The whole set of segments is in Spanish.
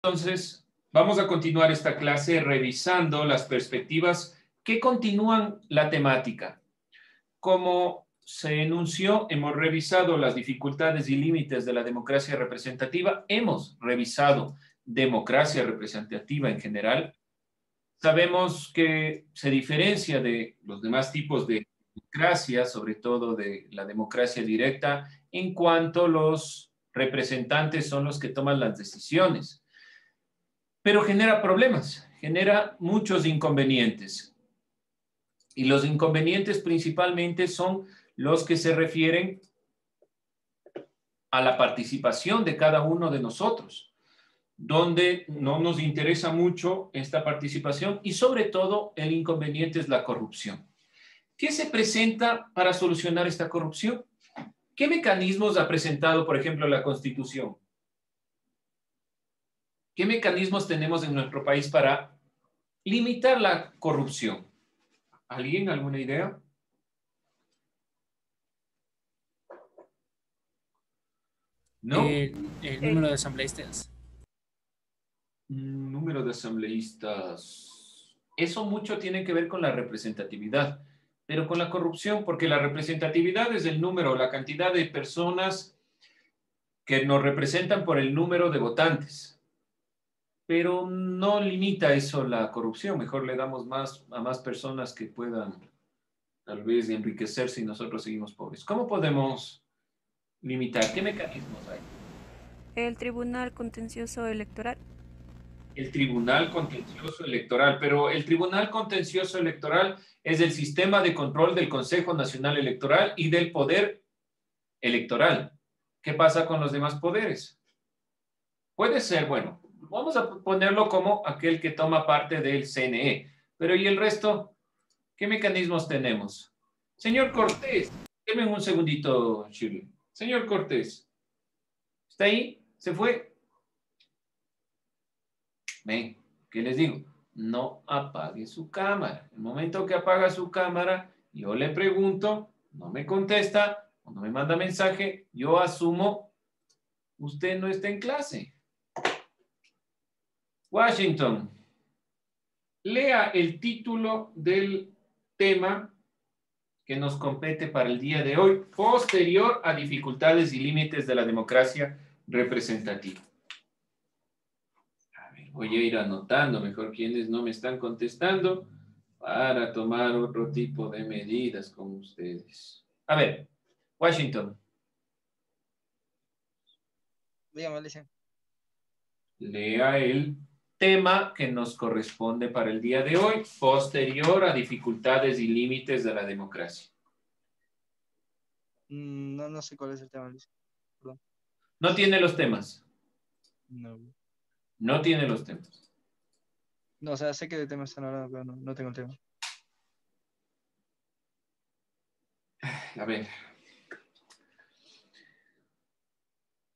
Entonces, vamos a continuar esta clase revisando las perspectivas que continúan la temática. Como se enunció, hemos revisado las dificultades y límites de la democracia representativa, hemos revisado democracia representativa en general. Sabemos que se diferencia de los demás tipos de democracia, sobre todo de la democracia directa, en cuanto los representantes son los que toman las decisiones. Pero genera problemas, genera muchos inconvenientes. Y los inconvenientes principalmente son los que se refieren a la participación de cada uno de nosotros, donde no nos interesa mucho esta participación y sobre todo el inconveniente es la corrupción. ¿Qué se presenta para solucionar esta corrupción? ¿Qué mecanismos ha presentado, por ejemplo, la Constitución? ¿Qué mecanismos tenemos en nuestro país para limitar la corrupción? ¿Alguien? ¿Alguna idea? ¿No? El número de asambleístas. Número de asambleístas. Eso mucho tiene que ver con la representatividad, pero con la corrupción, porque la representatividad es el número, la cantidad de personas que nos representan por el número de votantes. Pero no limita eso la corrupción, mejor le damos más a más personas que puedan tal vez enriquecerse y nosotros seguimos pobres. ¿Cómo podemos limitar? ¿Qué mecanismos hay? El Tribunal Contencioso Electoral. El Tribunal Contencioso Electoral, pero el Tribunal Contencioso Electoral es el sistema de control del Consejo Nacional Electoral y del poder electoral. ¿Qué pasa con los demás poderes? Puede ser, bueno, vamos a ponerlo como aquel que toma parte del CNE, pero ¿y el resto? ¿Qué mecanismos tenemos? Señor Cortés, déme un segundito, Shirley. Señor Cortés, ¿está ahí? ¿Se fue? Ven, ¿qué les digo? No apague su cámara. El momento que apaga su cámara, yo le pregunto, no me contesta o no me manda mensaje, yo asumo, usted no está en clase. Washington, lea el título del tema que nos compete para el día de hoy, posterior a dificultades y límites de la democracia representativa. A ver, voy a ir anotando mejor quienes no me están contestando para tomar otro tipo de medidas con ustedes. A ver, Washington. Dígame, Alicia. Lea el tema que nos corresponde para el día de hoy, posterior a dificultades y límites de la democracia. No sé cuál es el tema, Alicia. Perdón. No tiene los temas. No. No tiene los temas. No, o sea, sé que de tema están hablando, pero no tengo el tema. A ver.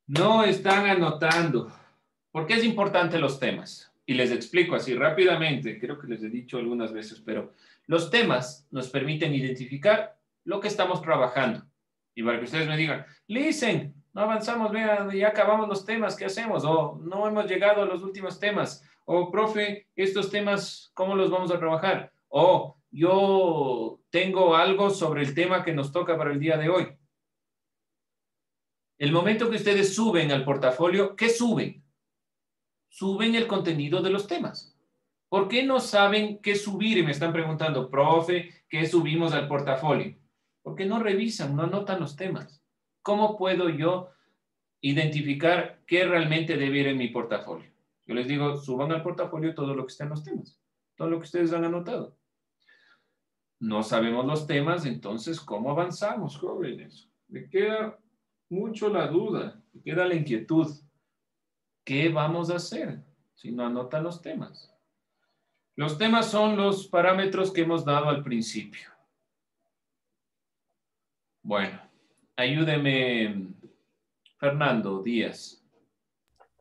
No están anotando. ¿Por qué es importante los temas? Y les explico así rápidamente, creo que les he dicho algunas veces, pero los temas nos permiten identificar lo que estamos trabajando. Y para que ustedes me digan, listen, no avanzamos, vean, ya acabamos los temas, ¿qué hacemos? O no hemos llegado a los últimos temas. O, profe, estos temas, ¿cómo los vamos a trabajar? O yo tengo algo sobre el tema que nos toca para el día de hoy. El momento que ustedes suben al portafolio, ¿qué suben? Suben el contenido de los temas. ¿Por qué no saben qué subir? Y me están preguntando, profe, ¿qué subimos al portafolio? Porque no revisan, no anotan los temas. ¿Cómo puedo yo identificar qué realmente debe ir en mi portafolio? Yo les digo, suban al portafolio todo lo que está en los temas, todo lo que ustedes han anotado. No sabemos los temas, entonces, ¿cómo avanzamos, jóvenes? Me queda mucho la duda, me queda la inquietud. ¿Qué vamos a hacer si no anotan los temas? Los temas son los parámetros que hemos dado al principio. Bueno, ayúdeme, Fernando Díaz.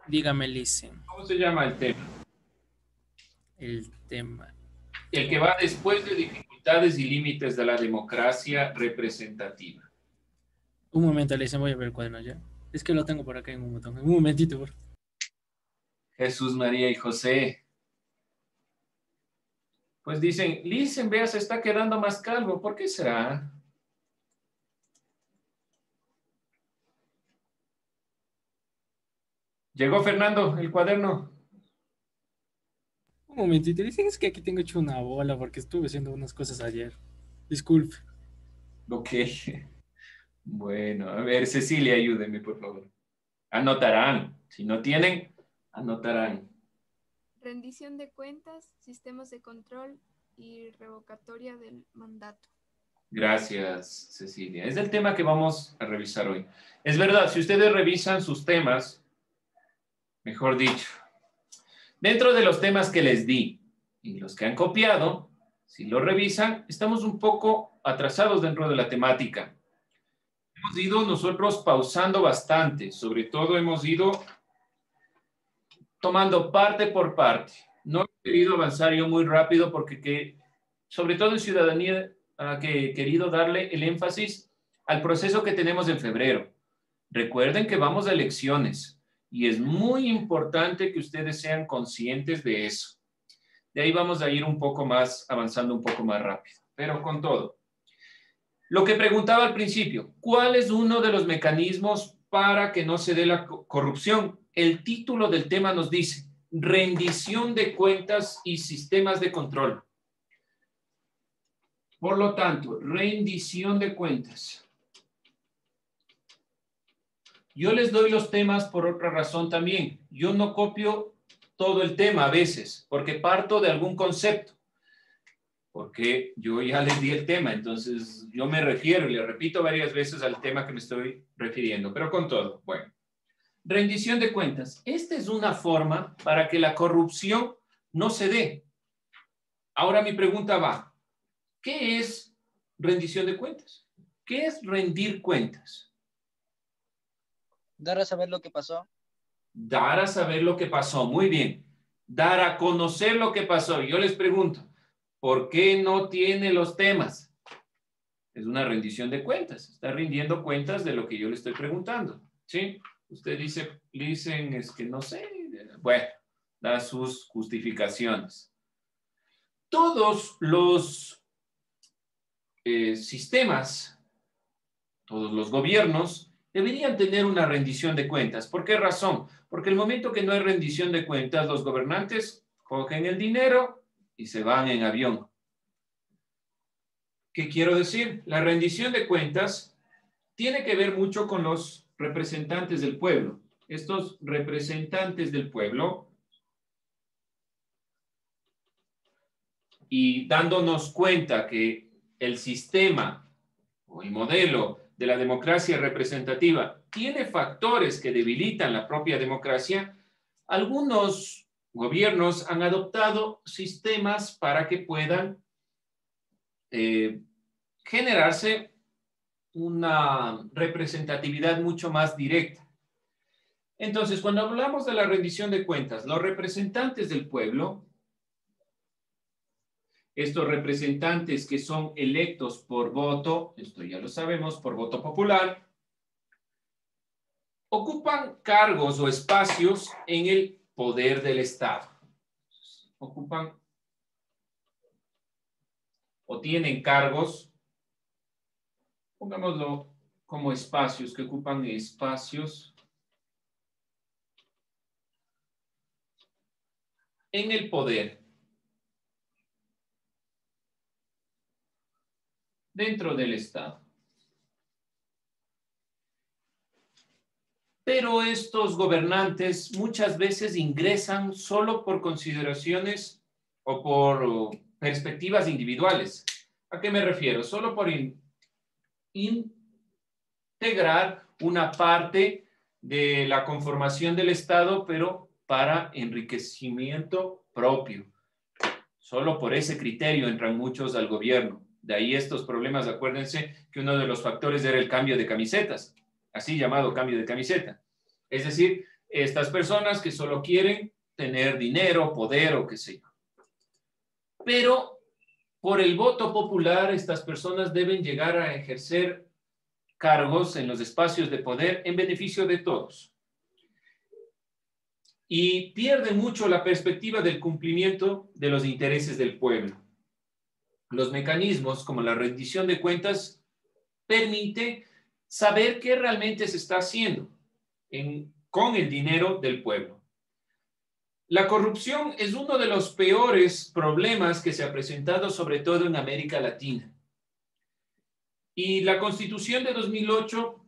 Dígame, listen. ¿Cómo se llama el tema? El tema. El que va después de dificultades y límites de la democracia representativa. Un momento, listen, voy a ver el cuaderno ya. Es que lo tengo por acá en un botón. Un momentito, por favor. Jesús, María y José. Pues dicen, Listen, vea, se está quedando más calvo. ¿Por qué será? Llegó Fernando, el cuaderno. Un momentito, dicen es que aquí tengo hecho una bola porque estuve haciendo unas cosas ayer. Disculpe. Ok. Bueno, a ver, Cecilia, ayúdeme, por favor. Anotarán. Si no tienen, anotarán. Rendición de cuentas, sistemas de control y revocatoria del mandato. Gracias, Cecilia. Es el tema que vamos a revisar hoy. Es verdad, si ustedes revisan sus temas, mejor dicho, dentro de los temas que les di y los que han copiado, si lo revisan, estamos un poco atrasados dentro de la temática. Hemos ido nosotros pausando bastante, sobre todo hemos ido tomando parte por parte. No he querido avanzar yo muy rápido porque sobre todo en ciudadanía, que he querido darle el énfasis al proceso que tenemos en febrero. Recuerden que vamos a elecciones y es muy importante que ustedes sean conscientes de eso. De ahí vamos a ir un poco más, avanzando un poco más rápido, pero con todo. Lo que preguntaba al principio, ¿cuál es uno de los mecanismos para que no se dé la corrupción? El título del tema nos dice, rendición de cuentas y sistemas de control. Por lo tanto, rendición de cuentas. Yo les doy los temas por otra razón también. Yo no copio todo el tema a veces, porque parto de algún concepto. Porque yo ya les di el tema, entonces yo me refiero y le repito varias veces al tema que me estoy refiriendo, pero con todo. Bueno, rendición de cuentas. Esta es una forma para que la corrupción no se dé. Ahora mi pregunta va, ¿qué es rendición de cuentas? ¿Qué es rendir cuentas? Dar a saber lo que pasó. Dar a saber lo que pasó. Muy bien. Dar a conocer lo que pasó. Yo les pregunto, ¿por qué no tiene los temas? Es una rendición de cuentas. Está rindiendo cuentas de lo que yo le estoy preguntando. ¿Sí? Usted dicen, es que no sé. Bueno, da sus justificaciones. Todos los sistemas, todos los gobiernos deberían tener una rendición de cuentas. ¿Por qué razón? Porque el momento que no hay rendición de cuentas, los gobernantes cogen el dinero y se van en avión. ¿Qué quiero decir? La rendición de cuentas tiene que ver mucho con los representantes del pueblo. Estos representantes del pueblo, y dándonos cuenta que el sistema o el modelo de la democracia representativa tiene factores que debilitan la propia democracia, algunos gobiernos han adoptado sistemas para que puedan generarse una representatividad mucho más directa. Entonces, cuando hablamos de la rendición de cuentas, los representantes del pueblo, estos representantes que son electos por voto, esto ya lo sabemos, por voto popular, ocupan cargos o espacios en el poder del Estado. Ocupan o tienen cargos, pongámoslo como espacios, que ocupan espacios en el poder. Dentro del Estado. Pero estos gobernantes muchas veces ingresan solo por consideraciones o por perspectivas individuales. ¿A qué me refiero? Solo por integrar una parte de la conformación del Estado, pero para enriquecimiento propio. Solo por ese criterio entran muchos al gobierno. De ahí estos problemas, acuérdense que uno de los factores era el cambio de camisetas, así llamado cambio de camiseta. Es decir, estas personas que solo quieren tener dinero, poder o qué sé yo. Pero por el voto popular, estas personas deben llegar a ejercer cargos en los espacios de poder en beneficio de todos. y pierde mucho la perspectiva del cumplimiento de los intereses del pueblo. Los mecanismos como la rendición de cuentas permite saber qué realmente se está haciendo con el dinero del pueblo. La corrupción es uno de los peores problemas que se ha presentado, sobre todo en América Latina. Y la Constitución de 2008,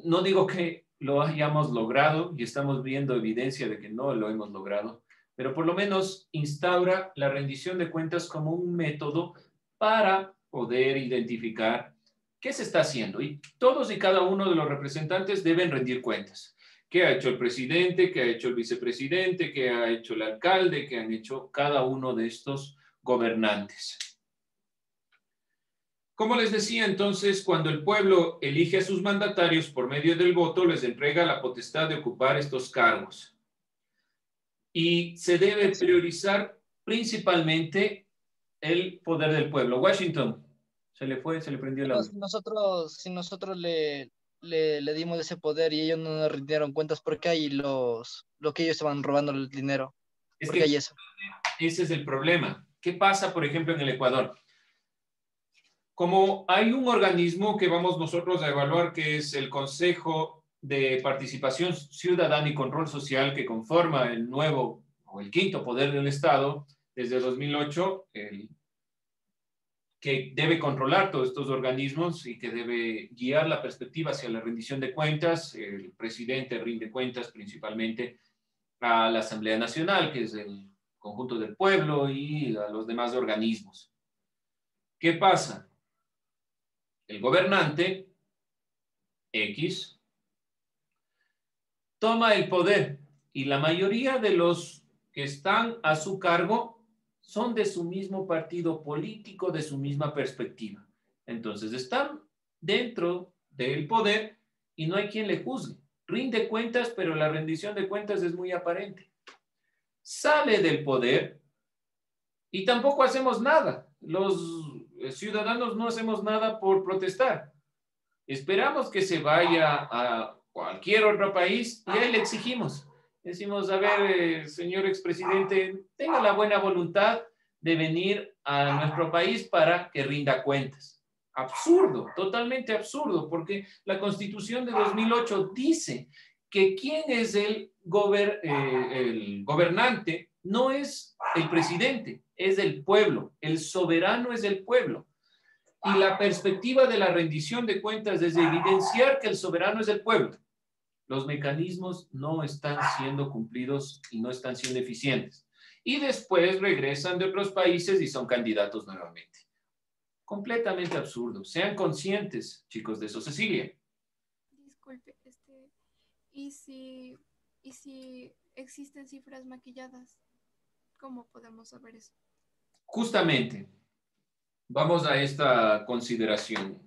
no digo que lo hayamos logrado, y estamos viendo evidencia de que no lo hemos logrado, pero por lo menos instaura la rendición de cuentas como un método para poder identificar qué se está haciendo. Y todos y cada uno de los representantes deben rendir cuentas. ¿Qué ha hecho el presidente? ¿Qué ha hecho el vicepresidente? ¿Qué ha hecho el alcalde? ¿Qué han hecho cada uno de estos gobernantes? Como les decía, entonces, cuando el pueblo elige a sus mandatarios por medio del voto, les entrega la potestad de ocupar estos cargos. Y se debe priorizar principalmente el poder del pueblo. Washington, se le prendió la luz. Si nosotros le dimos ese poder y ellos no nos rindieron cuentas, ¿por qué hay lo que ellos se van robando el dinero? Es ¿Por que qué hay eso? ese es el problema. ¿Qué pasa, por ejemplo, en el Ecuador? Como hay un organismo que vamos nosotros a evaluar, que es el Consejo de Participación Ciudadana y Control Social, que conforma el nuevo o el quinto poder del Estado desde 2008, que debe controlar todos estos organismos y que debe guiar la perspectiva hacia la rendición de cuentas. El presidente rinde cuentas principalmente a la Asamblea Nacional, que es el conjunto del pueblo, y a los demás organismos. ¿Qué pasa? El gobernante X toma el poder y la mayoría de los que están a su cargo son de su mismo partido político, de su misma perspectiva. Entonces están dentro del poder y no hay quien le juzgue. Rinde cuentas, pero la rendición de cuentas es muy aparente. Sale del poder y tampoco hacemos nada. Los ciudadanos no hacemos nada por protestar. Esperamos que se vaya a cualquier otro país y ahí le exigimos. Decimos, a ver, señor expresidente, tenga la buena voluntad de venir a nuestro país para que rinda cuentas. Absurdo, totalmente absurdo, porque la Constitución de 2008 dice que quien es el gobernante no es el presidente, es el pueblo. El soberano es el pueblo. Y la perspectiva de la rendición de cuentas es evidenciar que el soberano es el pueblo. Los mecanismos no están siendo cumplidos y no están siendo eficientes. Y después regresan de otros países y son candidatos nuevamente. Completamente absurdo. Sean conscientes, chicos, de eso. Cecilia. Disculpe, ¿y si existen cifras maquilladas? ¿Cómo podemos saber eso? Justamente, vamos a esta consideración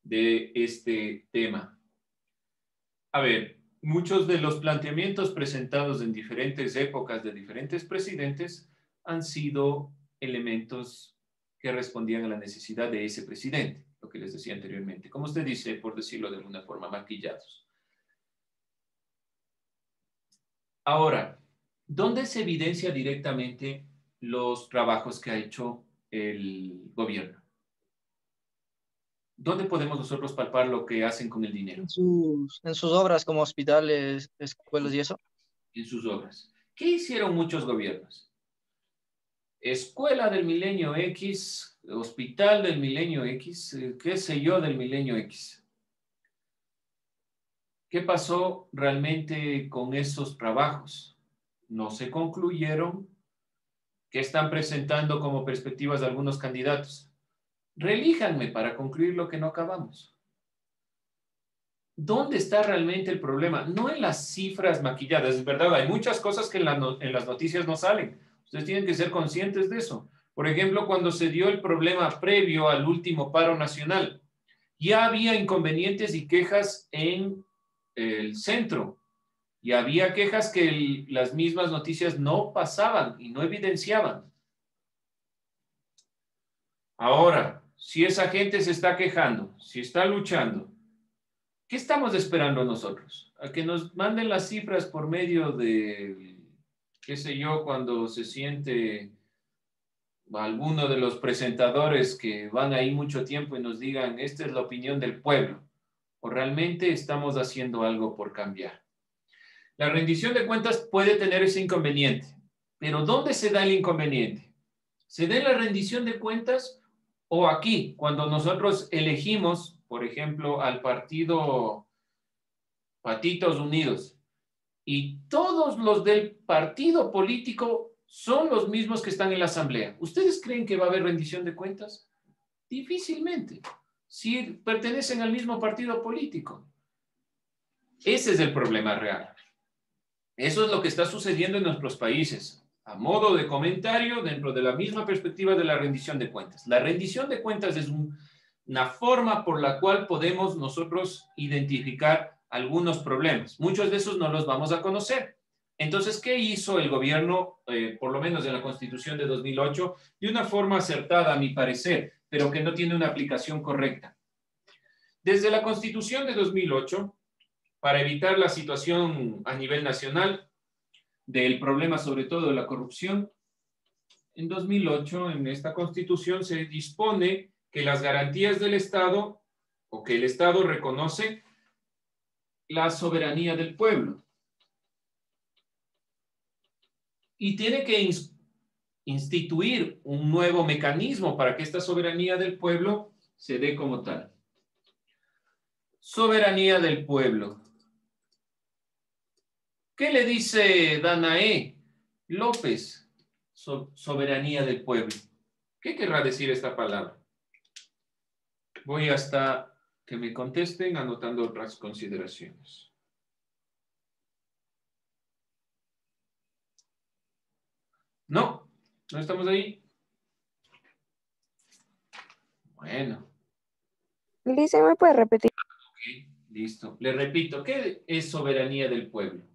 de este tema. A ver, muchos de los planteamientos presentados en diferentes épocas de diferentes presidentes han sido elementos que respondían a la necesidad de ese presidente, lo que les decía anteriormente. Como usted dice, por decirlo de alguna forma, maquillados. Ahora, ¿dónde se evidencia directamente los trabajos que ha hecho el gobierno? ¿Dónde podemos nosotros palpar lo que hacen con el dinero? En sus obras como hospitales, escuelas y eso. En sus obras. ¿Qué hicieron muchos gobiernos? Escuela del Milenio X, Hospital del Milenio X, qué sé yo del Milenio X. ¿Qué pasó realmente con esos trabajos? No se concluyeron. ¿Qué están presentando como perspectivas de algunos candidatos? Relíjanme para concluir lo que no acabamos. ¿Dónde está realmente el problema? No en las cifras maquilladas, es verdad, hay muchas cosas que en las noticias no salen. Ustedes tienen que ser conscientes de eso. Por ejemplo, cuando se dio el problema previo al último paro nacional, ya había inconvenientes y quejas en el centro. Y había quejas que las mismas noticias no pasaban y no evidenciaban. Ahora, si esa gente se está quejando, si está luchando, ¿qué estamos esperando nosotros? A que nos manden las cifras por medio de qué sé yo, cuando se siente alguno de los presentadores que van ahí mucho tiempo y nos digan, esta es la opinión del pueblo, o realmente estamos haciendo algo por cambiar. La rendición de cuentas puede tener ese inconveniente, pero ¿dónde se da el inconveniente? ¿Se da en la rendición de cuentas o aquí, cuando nosotros elegimos, por ejemplo, al partido Patitos Unidos, y todos los del partido político son los mismos que están en la asamblea? ¿Ustedes creen que va a haber rendición de cuentas? Difícilmente, si pertenecen al mismo partido político. Ese es el problema real. Eso es lo que está sucediendo en nuestros países. A modo de comentario, dentro de la misma perspectiva de la rendición de cuentas. La rendición de cuentas es una forma por la cual podemos nosotros identificar algunos problemas. Muchos de esos no los vamos a conocer. Entonces, ¿qué hizo el gobierno, por lo menos en la Constitución de 2008, de una forma acertada, a mi parecer, pero que no tiene una aplicación correcta? Desde la Constitución de 2008, para evitar la situación a nivel nacional del problema, sobre todo de la corrupción, en 2008, en esta Constitución, se dispone que las garantías del Estado, o que el Estado reconoce la soberanía del pueblo. Y tiene que instituir un nuevo mecanismo para que esta soberanía del pueblo se dé como tal. Soberanía del pueblo. ¿Qué le dice Danae López? Soberanía del pueblo. ¿Qué querrá decir esta palabra? Voy hasta que me contesten anotando otras consideraciones. No, no estamos ahí. Bueno. Dice, ¿me puede repetir? Ok, listo. Le repito, ¿qué es soberanía del pueblo?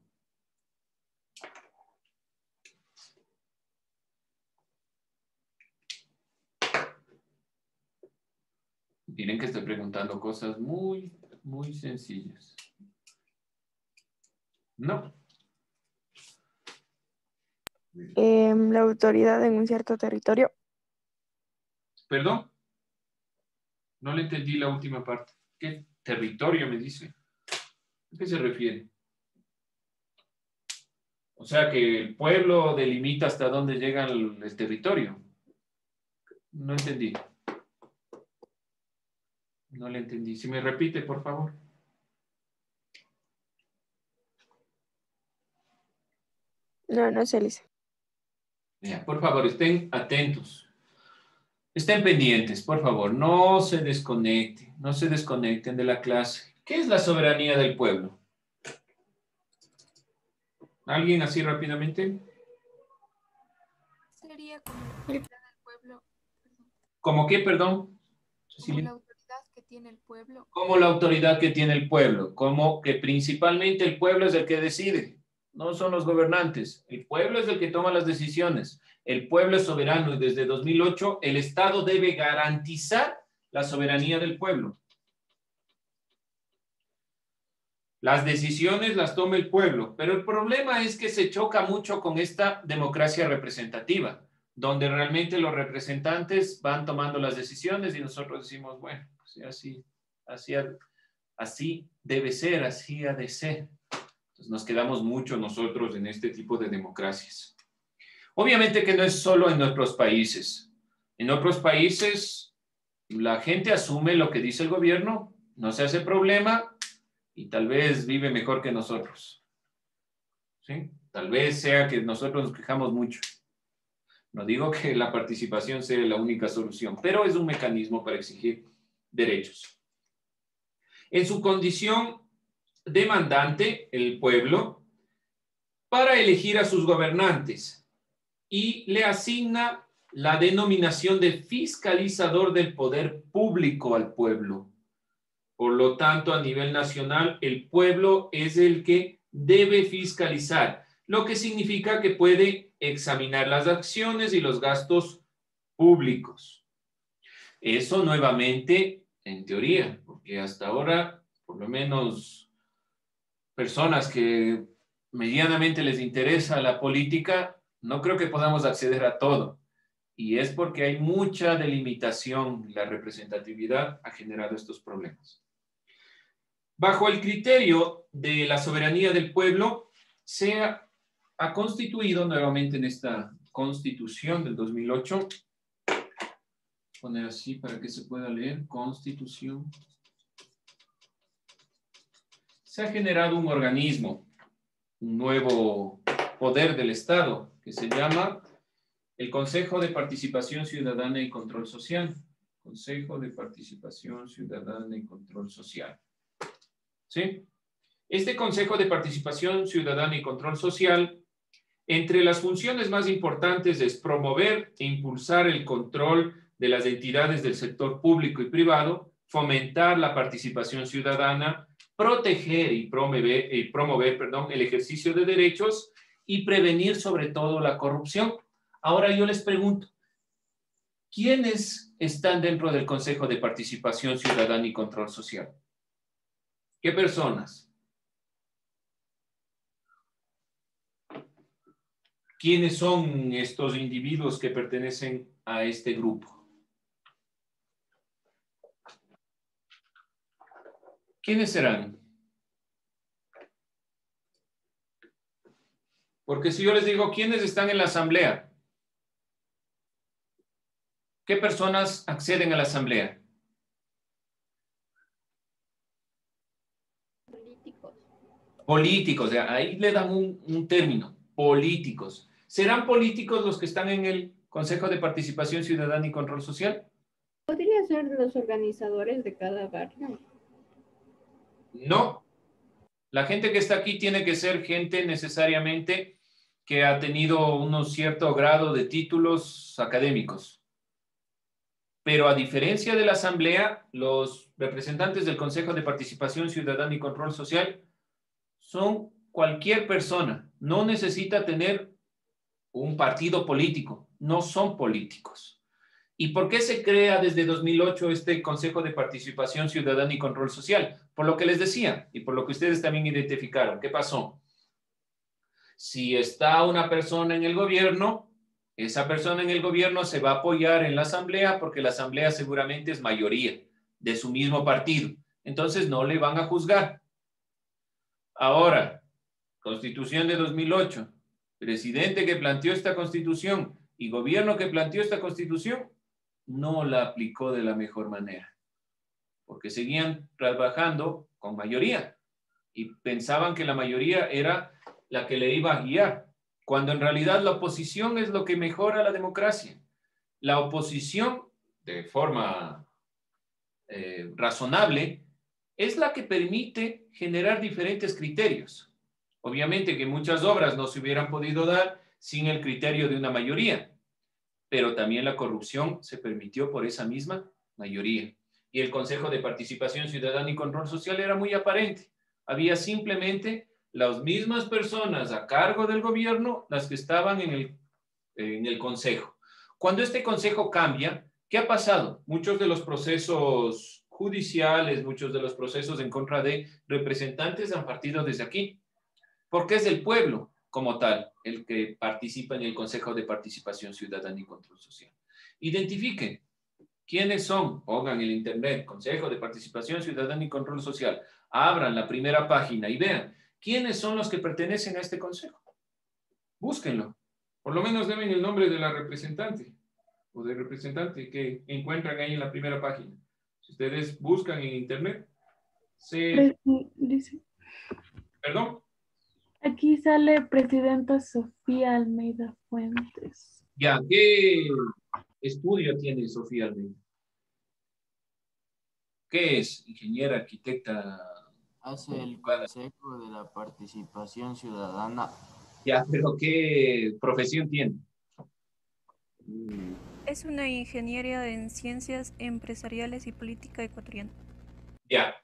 Miren que estoy preguntando cosas muy, muy sencillas. No. La autoridad en un cierto territorio. ¿Perdón? No le entendí la última parte. ¿Qué territorio me dice? ¿A qué se refiere? O sea, que el pueblo delimita hasta dónde llega el territorio. No entendí. No le entendí. Si me repite, por favor. No sé, Lisa. Ya, por favor, estén atentos. Estén pendientes, por favor. No se desconecten. No se desconecten de la clase. ¿Qué es la soberanía del pueblo? ¿Alguien así rápidamente? Sería como la autoridad del pueblo. Perdón. ¿Cómo qué, perdón? Como Cecilia. la autoridad que tiene el pueblo. Como la autoridad que tiene el pueblo. Como que principalmente el pueblo es el que decide. No son los gobernantes. El pueblo es el que toma las decisiones. El pueblo es soberano y desde 2008 el Estado debe garantizar la soberanía del pueblo. Las decisiones las toma el pueblo, pero el problema es que se choca mucho con esta democracia representativa, donde realmente los representantes van tomando las decisiones y nosotros decimos, bueno, pues así debe ser, así ha de ser. Entonces nos quedamos mucho nosotros en este tipo de democracias. Obviamente que no es solo en nuestros países. En otros países la gente asume lo que dice el gobierno, no se hace problema y tal vez vive mejor que nosotros. ¿Sí? Tal vez sea que nosotros nos quejamos mucho. No digo que la participación sea la única solución, pero es un mecanismo para exigir derechos. En su condición demandante, el pueblo, para elegir a sus gobernantes y le asigna la denominación de fiscalizador del poder público al pueblo. Por lo tanto, a nivel nacional, el pueblo es el que debe fiscalizar, lo que significa que puede examinar las acciones y los gastos públicos. Eso nuevamente en teoría, porque hasta ahora, por lo menos personas que medianamente les interesa la política, no creo que podamos acceder a todo. Y es porque hay mucha delimitación. La representatividad ha generado estos problemas. Bajo el criterio de la soberanía del pueblo, se ha constituido nuevamente en esta Constitución del 2008, poner así para que se pueda leer, Constitución. Se ha generado un organismo, un nuevo poder del Estado, que se llama el Consejo de Participación Ciudadana y Control Social. Consejo de Participación Ciudadana y Control Social. ¿Sí? Este Consejo de Participación Ciudadana y Control Social, entre las funciones más importantes es promover e impulsar el control de las entidades del sector público y privado, fomentar la participación ciudadana, proteger y promover el ejercicio de derechos y prevenir sobre todo la corrupción. Ahora yo les pregunto, ¿quiénes están dentro del Consejo de Participación Ciudadana y Control Social? ¿Qué personas? ¿Quiénes son estos individuos que pertenecen a este grupo? ¿Quiénes serán? Porque si yo les digo, ¿quiénes están en la asamblea? ¿Qué personas acceden a la asamblea? Políticos. Políticos, ahí le dan un término, políticos. ¿Serán políticos los que están en el Consejo de Participación Ciudadana y Control Social? ¿Podría ser los organizadores de cada barrio? No. La gente que está aquí tiene que ser gente necesariamente que ha tenido un cierto grado de títulos académicos. Pero a diferencia de la Asamblea, los representantes del Consejo de Participación Ciudadana y Control Social son cualquier persona. No necesita tener un partido político. No son políticos. ¿Y por qué se crea desde 2008 este Consejo de Participación Ciudadana y Control Social? Por lo que les decía y por lo que ustedes también identificaron. ¿Qué pasó? Si está una persona en el gobierno, esa persona en el gobierno se va a apoyar en la asamblea porque la asamblea seguramente es mayoría de su mismo partido. Entonces no le van a juzgar. Ahora, Constitución de 2008, presidente que planteó esta Constitución y gobierno que planteó esta Constitución, no la aplicó de la mejor manera, porque seguían trabajando con mayoría y pensaban que la mayoría era la que le iba a guiar, cuando en realidad la oposición es lo que mejora la democracia. La oposición, de forma razonable, es la que permite generar diferentes criterios. Obviamente que muchas obras no se hubieran podido dar sin el criterio de una mayoría, pero también la corrupción se permitió por esa misma mayoría. Y el Consejo de Participación Ciudadana y Control Social era muy aparente. Había simplemente las mismas personas a cargo del gobierno las que estaban en el Consejo. Cuando este Consejo cambia, ¿qué ha pasado? Muchos de los procesos judiciales, muchos de los procesos en contra de representantes han partido desde aquí, porque es el pueblo como tal el que participa en el Consejo de Participación Ciudadana y Control Social. Identifiquen quiénes son, pongan en internet, Consejo de Participación Ciudadana y Control Social, abran la primera página y vean quiénes son los que pertenecen a este consejo. Búsquenlo. Por lo menos deben el nombre de la representante o del representante que encuentran ahí en la primera página. Si ustedes buscan en internet, Dice, ¿Perdón? aquí sale Presidenta Sofía Almeida Fuentes. Ya, ¿qué estudio tiene Sofía Almeida? ¿Qué es? Ingeniera, arquitecta. Hace el Consejo de la Participación Ciudadana. Ya, pero ¿qué profesión tiene? Es una ingeniería en ciencias empresariales y política ecuatoriana. Ya.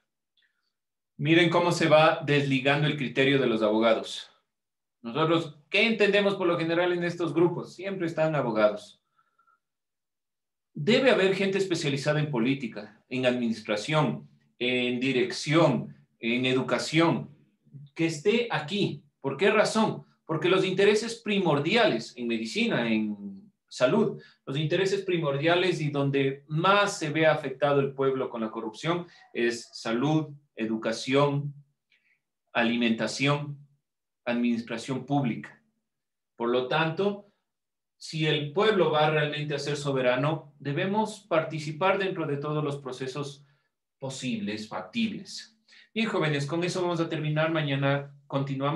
Miren cómo se va desligando el criterio de los abogados. Nosotros, ¿qué entendemos por lo general en estos grupos? Siempre están abogados. Debe haber gente especializada en política, en administración, en dirección, en educación, que esté aquí, ¿Por qué razón? Porque los intereses primordiales en medicina, en salud, los intereses primordiales y donde más se ve afectado el pueblo con la corrupción es salud, educación, alimentación, administración pública. Por lo tanto, si el pueblo va realmente a ser soberano, debemos participar dentro de todos los procesos posibles, factibles. Bien, jóvenes, con eso vamos a terminar. Mañana continuamos.